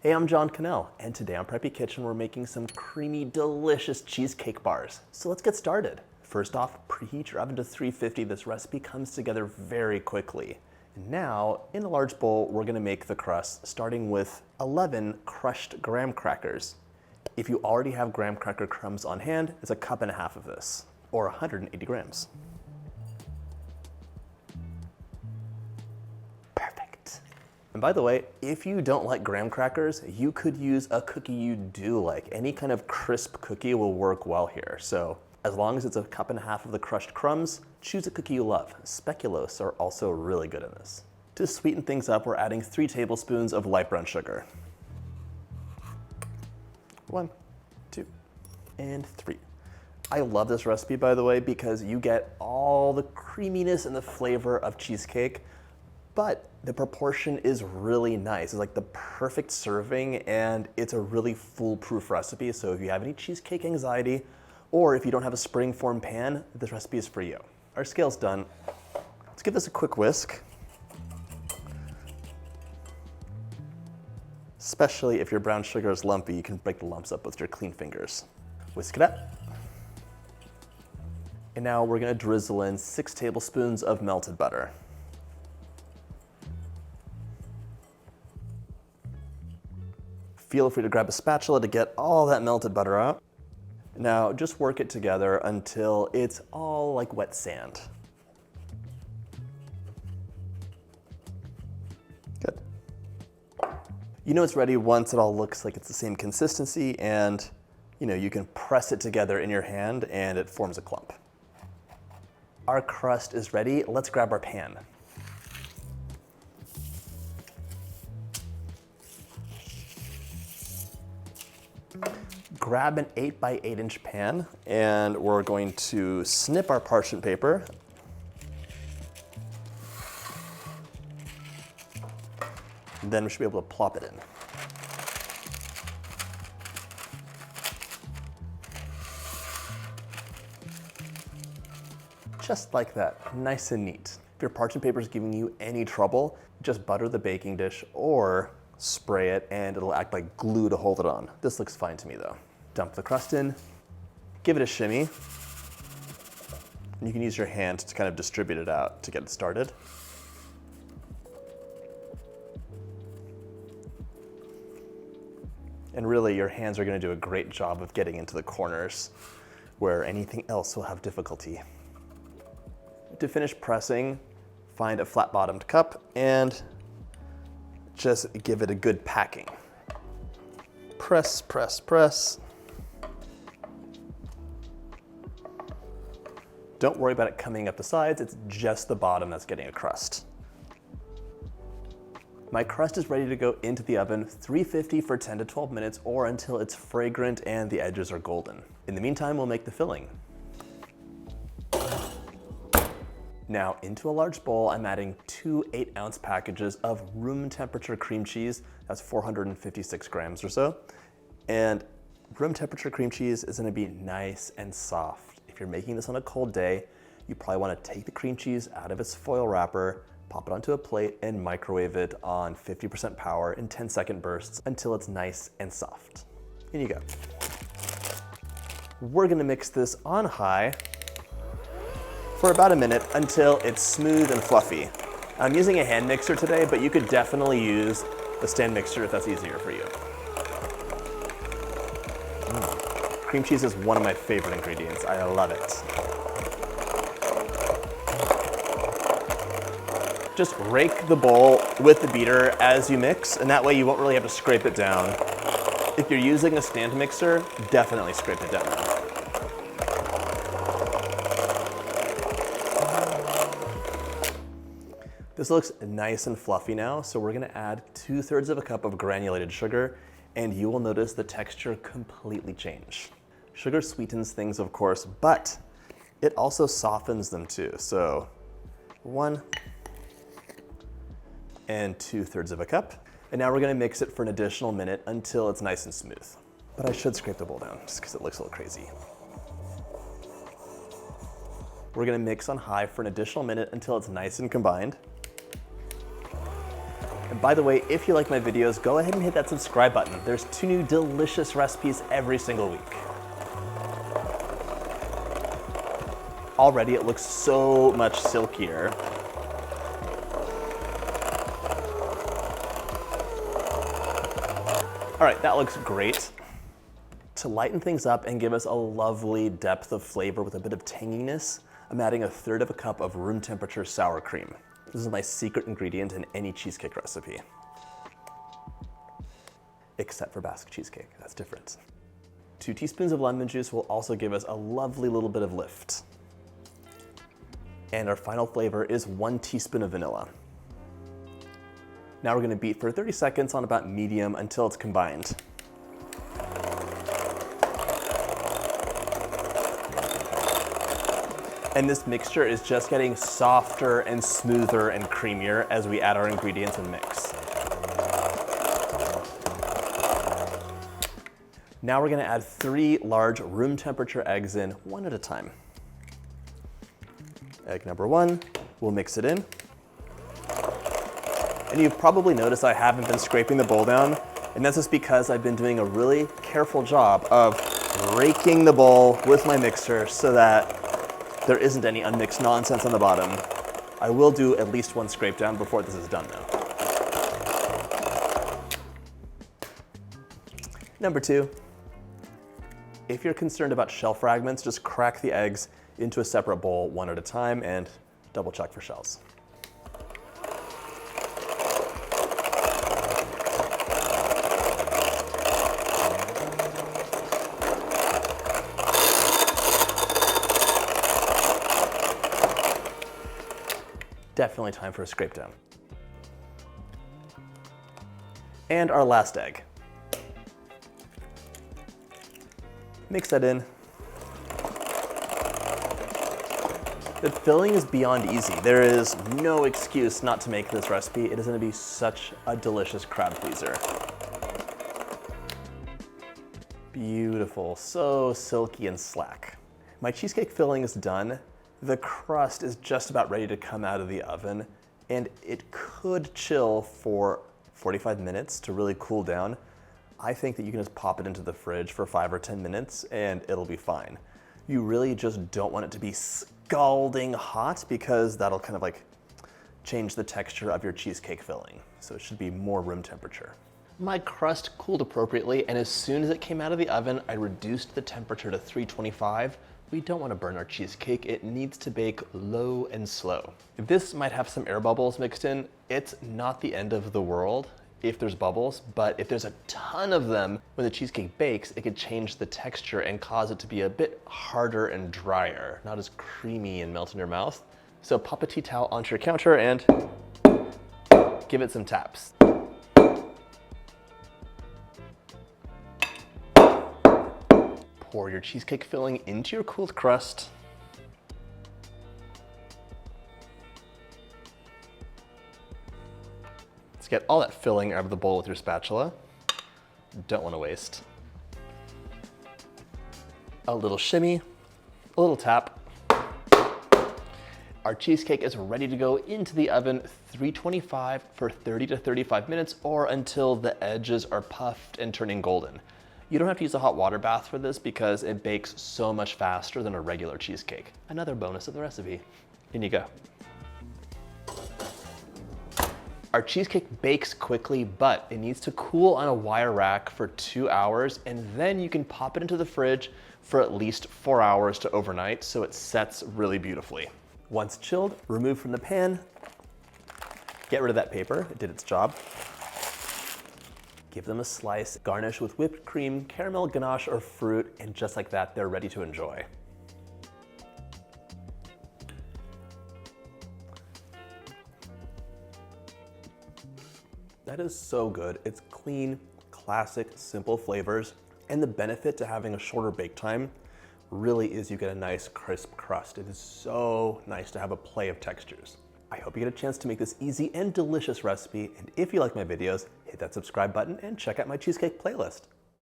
Hey, I'm John Cannell, and today on Preppy Kitchen we're making some creamy, delicious cheesecake bars. So let's get started. First off, preheat your oven to 350. This recipe comes together very quickly. And now, in a large bowl, we're gonna make the crust, starting with 11 crushed graham crackers. If you already have graham cracker crumbs on hand, it's 1.5 cups of this, or 180 grams. Perfect. And by the way, if you don't like graham crackers, you could use a cookie you do like. Any kind of crisp cookie will work well here. So as long as it's 1.5 cups of the crushed crumbs, choose a cookie you love. Speculoos are also really good in this. To sweeten things up, we're adding 3 tablespoons of light brown sugar. 1, 2, and 3. I love this recipe, by the way, because you get all the creaminess and the flavor of cheesecake, but the proportion is really nice. It's like the perfect serving, and it's a really foolproof recipe. So if you have any cheesecake anxiety, or if you don't have a spring-form pan, this recipe is for you. Our scale's done. Let's give this a quick whisk. Especially if your brown sugar is lumpy, you can break the lumps up with your clean fingers. Whisk it up. And now we're gonna drizzle in 6 tablespoons of melted butter. Feel free to grab a spatula to get all that melted butter out. Now just work it together until it's all like wet sand. Good. You know it's ready once it all looks like it's the same consistency, and you can press it together in your hand and it forms a clump. Our crust is ready. Let's grab our pan. Grab an 8 by 8 inch pan, and we're going to snip our parchment paper. Then we should be able to plop it in. Just like that, nice and neat. If your parchment paper is giving you any trouble, just butter the baking dish or spray it and it'll act like glue to hold it on. This looks fine to me though. Dump the crust in, give it a shimmy. And you can use your hand to kind of distribute it out to get it started. And really, your hands are gonna do a great job of getting into the corners where anything else will have difficulty. To finish pressing, find a flat-bottomed cup and just give it a good packing. Press, press, press. Don't worry about it coming up the sides, it's just the bottom that's getting a crust. My crust is ready to go into the oven, 350 for 10 to 12 minutes, or until it's fragrant and the edges are golden. In the meantime, we'll make the filling. Now into a large bowl, I'm adding 2 8-ounce packages of room temperature cream cheese. That's 456 grams or so. And room temperature cream cheese is gonna be nice and soft. If you're making this on a cold day, you probably wanna take the cream cheese out of its foil wrapper, pop it onto a plate and microwave it on 50% power in 10-second bursts until it's nice and soft. In you go. We're gonna mix this on high for about a minute until it's smooth and fluffy. I'm using a hand mixer today, but you could definitely use the stand mixer if that's easier for you. Cream cheese is one of my favorite ingredients. I love it. Just rake the bowl with the beater as you mix, and that way you won't really have to scrape it down. If you're using a stand mixer, definitely scrape it down. This looks nice and fluffy now, so we're gonna add 2/3 cup of granulated sugar, and you will notice the texture completely change. Sugar sweetens things, of course, but it also softens them too. So 1 and 2/3 cup. And now we're gonna mix it for an additional minute until it's nice and smooth. But I should scrape the bowl down just because it looks a little crazy. We're gonna mix on high for an additional minute until it's nice and combined. And by the way, if you like my videos, go ahead and hit that subscribe button. There's 2 new delicious recipes every single week. Already it looks so much silkier. All right, that looks great. To lighten things up and give us a lovely depth of flavor with a bit of tanginess, I'm adding 1/3 cup of room temperature sour cream. This is my secret ingredient in any cheesecake recipe. Except for Basque cheesecake, that's different. 2 teaspoons of lemon juice will also give us a lovely little bit of lift. And our final flavor is 1 teaspoon of vanilla. Now we're gonna beat for 30 seconds on about medium until it's combined. And this mixture is just getting softer and smoother and creamier as we add our ingredients and mix. Now we're gonna add 3 large room temperature eggs in, one at a time. Egg number 1, we'll mix it in. And you've probably noticed I haven't been scraping the bowl down, and that's just because I've been doing a really careful job of raking the bowl with my mixer so that there isn't any unmixed nonsense on the bottom. I will do at least 1 scrape down before this is done though. Number 2, if you're concerned about shell fragments, just crack the eggs into a separate bowl one at a time and double check for shells. Definitely time for a scrape down. And our last egg. Mix that in. The filling is beyond easy. There is no excuse not to make this recipe. It is gonna be such a delicious crowd pleaser. Beautiful, so silky and slack. My cheesecake filling is done. The crust is just about ready to come out of the oven, and it could chill for 45 minutes to really cool down. I think that you can just pop it into the fridge for 5 or 10 minutes and it'll be fine. You really just don't want it to be scalding hot because that'll kind of like change the texture of your cheesecake filling. So it should be more room temperature. My crust cooled appropriately, and as soon as it came out of the oven, I reduced the temperature to 325. We don't want to burn our cheesecake. It needs to bake low and slow. This might have some air bubbles mixed in. It's not the end of the world if there's bubbles, but if there's a ton of them when the cheesecake bakes, it could change the texture and cause it to be a bit harder and drier, not as creamy and melt in your mouth. So pop a tea towel onto your counter and give it some taps. Pour your cheesecake filling into your cooled crust. Let's get all that filling out of the bowl with your spatula. Don't want to waste. A little shimmy, a little tap. Our cheesecake is ready to go into the oven, 325 for 30 to 35 minutes, or until the edges are puffed and turning golden. You don't have to use a hot water bath for this because it bakes so much faster than a regular cheesecake. Another bonus of the recipe. In you go. Our cheesecake bakes quickly, but it needs to cool on a wire rack for 2 hours, and then you can pop it into the fridge for at least 4 hours to overnight so it sets really beautifully. Once chilled, remove from the pan. Get rid of that paper, it did its job. Give them a slice, garnish with whipped cream, caramel ganache, or fruit, and just like that, they're ready to enjoy. That is so good. It's clean, classic, simple flavors, and the benefit to having a shorter bake time really is you get a nice crisp crust. It is so nice to have a play of textures. I hope you get a chance to make this easy and delicious recipe, and if you like my videos, hit that subscribe button and check out my cheesecake playlist.